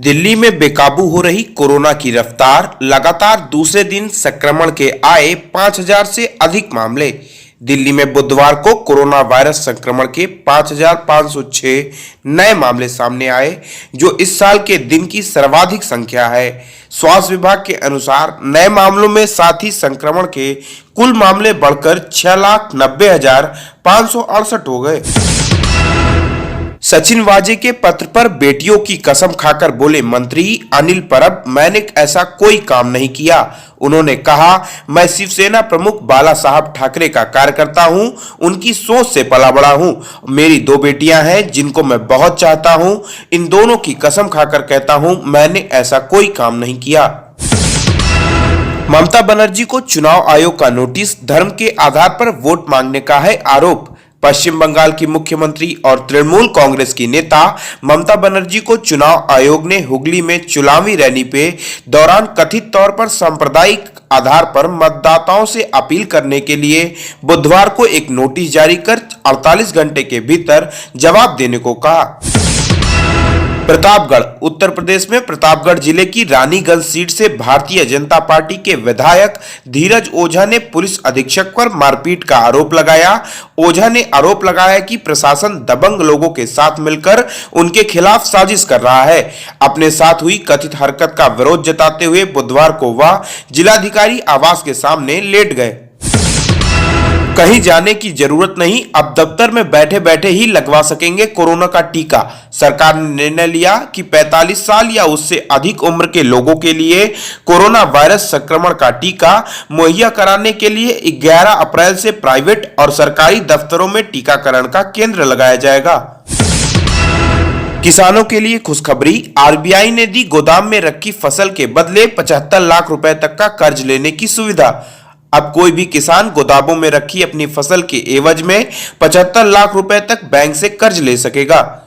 दिल्ली में बेकाबू हो रही कोरोना की रफ्तार, लगातार दूसरे दिन संक्रमण के आए 5,000 से अधिक मामले। दिल्ली में बुधवार को कोरोना वायरस संक्रमण के 5,506 नए मामले सामने आए, जो इस साल के दिन की सर्वाधिक संख्या है। स्वास्थ्य विभाग के अनुसार नए मामलों में साथ ही संक्रमण के कुल मामले बढ़कर 6,90,568 हो गए। सचिन वाजे के पत्र पर बेटियों की कसम खाकर बोले मंत्री अनिल परब, मैंने ऐसा कोई काम नहीं किया। उन्होंने कहा, मैं शिवसेना प्रमुख बाला साहब ठाकरे का कार्यकर्ता हूं, उनकी सोच से पला बड़ा हूं। मेरी 2 बेटियां हैं जिनको मैं बहुत चाहता हूं। इन दोनों की कसम खाकर कहता हूं, मैंने ऐसा कोई काम नहीं किया। ममता बनर्जी को चुनाव आयोग का नोटिस, धर्म के आधार पर वोट मांगने का है आरोप। पश्चिम बंगाल की मुख्यमंत्री और तृणमूल कांग्रेस की नेता ममता बनर्जी को चुनाव आयोग ने हुगली में चुनावी रैली पे दौरान कथित तौर पर सांप्रदायिक आधार पर मतदाताओं से अपील करने के लिए बुधवार को एक नोटिस जारी कर 48 घंटे के भीतर जवाब देने को कहा। प्रतापगढ़, उत्तर प्रदेश में प्रतापगढ़ जिले की रानीगंज सीट से भारतीय जनता पार्टी के विधायक धीरज ओझा ने पुलिस अधीक्षक पर मारपीट का आरोप लगाया। ओझा ने आरोप लगाया कि प्रशासन दबंग लोगों के साथ मिलकर उनके खिलाफ साजिश कर रहा है। अपने साथ हुई कथित हरकत का विरोध जताते हुए बुधवार को वह जिलाधिकारी आवास के सामने लेट गए। कहीं जाने की जरूरत नहीं, अब दफ्तर में बैठे बैठे ही लगवा सकेंगे कोरोना का टीका। सरकार ने निर्णय लिया कि 45 साल या उससे अधिक उम्र के लोगों के लिए कोरोना वायरस संक्रमण का टीका मुहैया कराने के लिए 11 अप्रैल से प्राइवेट और सरकारी दफ्तरों में टीकाकरण का केंद्र लगाया जाएगा। किसानों के लिए खुशखबरी, आरबीआई ने दी गोदाम में रखी फसल के बदले 75 लाख रुपए तक का कर्ज लेने की सुविधा। अब कोई भी किसान गोदामों में रखी अपनी फसल के एवज में 75 लाख रुपए तक बैंक से कर्ज ले सकेगा।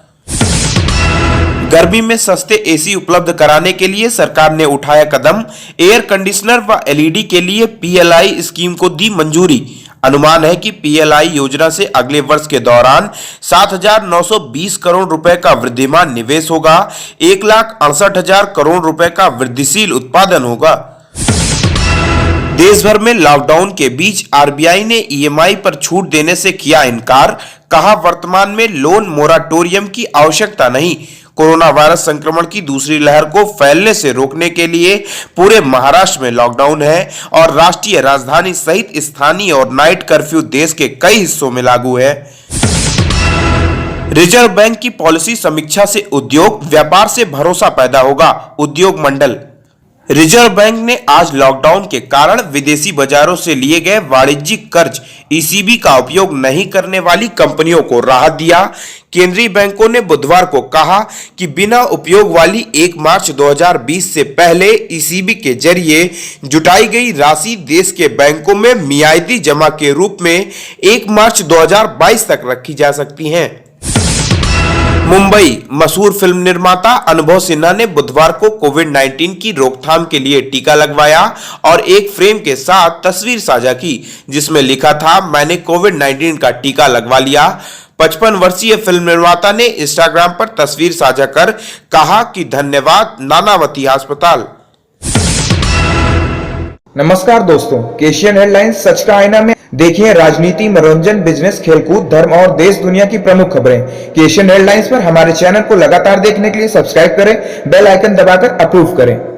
गर्मी में सस्ते एसी उपलब्ध कराने के लिए सरकार ने उठाया कदम, एयर कंडीशनर व एलईडी के लिए पीएलआई स्कीम को दी मंजूरी। अनुमान है कि पीएलआई योजना से अगले वर्ष के दौरान 7,920 करोड़ रुपए का वृद्धिमान निवेश होगा। 1,68,000 करोड़ रुपए का वृद्धिशील उत्पादन होगा। देश भर में लॉकडाउन के बीच आरबीआई ने ईएमआई पर छूट देने से किया इनकार। कहा, वर्तमान में लोन मोराटोरियम की आवश्यकता नहीं। कोरोना वायरस संक्रमण की दूसरी लहर को फैलने से रोकने के लिए पूरे महाराष्ट्र में लॉकडाउन है और राष्ट्रीय राजधानी सहित स्थानीय और नाइट कर्फ्यू देश के कई हिस्सों में लागू है। रिजर्व बैंक की पॉलिसी समीक्षा से उद्योग व्यापार से भरोसा पैदा होगा, उद्योग मंडल। रिजर्व बैंक ने आज लॉकडाउन के कारण विदेशी बाजारों से लिए गए वाणिज्यिक कर्ज ईसीबी का उपयोग नहीं करने वाली कंपनियों को राहत दिया। केंद्रीय बैंकों ने बुधवार को कहा कि बिना उपयोग वाली 1 मार्च 2020 से पहले ईसीबी के जरिए जुटाई गई राशि देश के बैंकों में मियादी जमा के रूप में 1 मार्च 2022 तक रखी जा सकती हैं। मुंबई, मशहूर फिल्म निर्माता अनुभव सिन्हा ने बुधवार को कोविड-19 की रोकथाम के लिए टीका लगवाया और एक फ्रेम के साथ तस्वीर साझा की, जिसमें लिखा था, मैंने कोविड-19 का टीका लगवा लिया। 55 वर्षीय फिल्म निर्माता ने इंस्टाग्राम पर तस्वीर साझा कर कहा कि धन्यवाद नानावती अस्पताल। नमस्कार दोस्तों, केशियन हेडलाइंस सच का आईना में देखिए राजनीति, मनोरंजन, बिजनेस, खेलकूद, धर्म और देश दुनिया की प्रमुख खबरें। केशियन हेडलाइंस पर हमारे चैनल को लगातार देखने के लिए सब्सक्राइब करें, बेल आइकन दबाकर अप्रूव करें।